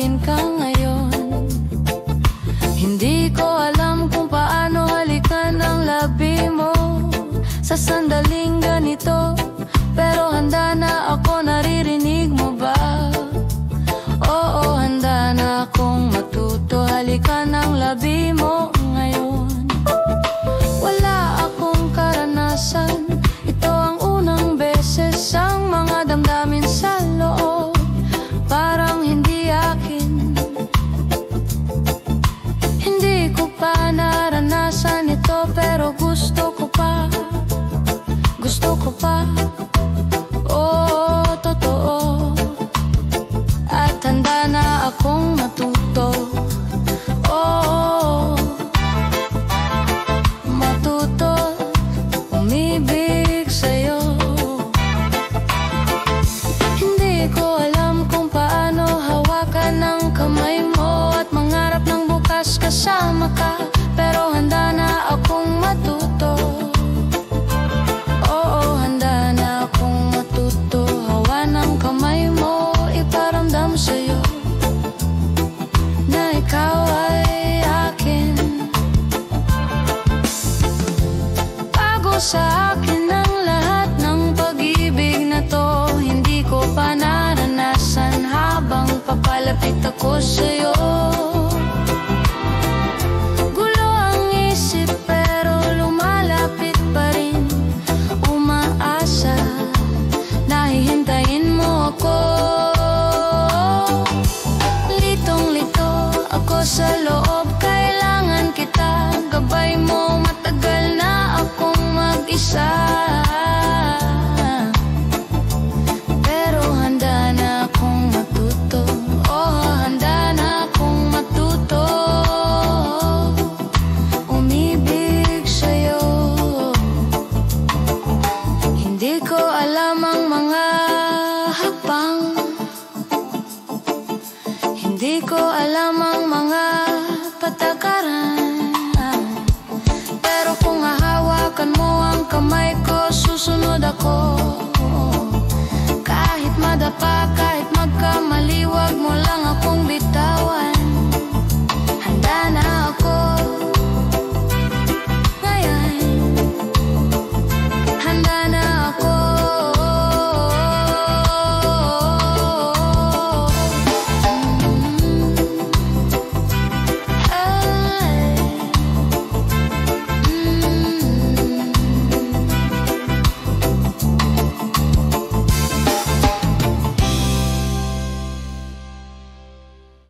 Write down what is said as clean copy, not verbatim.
akin ka ngayon. Hindi ko alam kung paano halikan ang labi mo sa sandaling ganito, pero handa na ako, naririnig mo ba? Oo, handa na akong matuto halikan ang labi mo ngayon. Wala akong karanasan, ito ang unang beses, ang mga damdamin sa loob parang hindi akin. Hindi ko pa naranasan ito, pero gusto ko pa. Gusto ko pa, oo, totoo. At handa na akong matuto, oo, matuto umibig sa'yo. Hindi ko alam kung paano hawakan ang kamay mo at mangarap ng bukas kasama ka, pero handa na akong matuto. Kamay mo, iparamdam sa'yo na ikaw ay akin. Bago sa akin ang lahat ng pag-ibig na to, hindi ko pa naranasan habang papalapit ako sa'yo. Gulo ang isip pero lumalapit pa rin, umaasa, nahihintayin mo ako. Litong-lito ako sa loob, kailangan kita, gabay mo, matagal na akong mag-isa. Pero handa na akong matuto, oh, handa na akong matuto umibig sa'yo. Hindi ko alam ang mga hakbang, hindi ko alam ang mga patakaran, pero kung hahawakan mo ang kamay ko, susunod ako.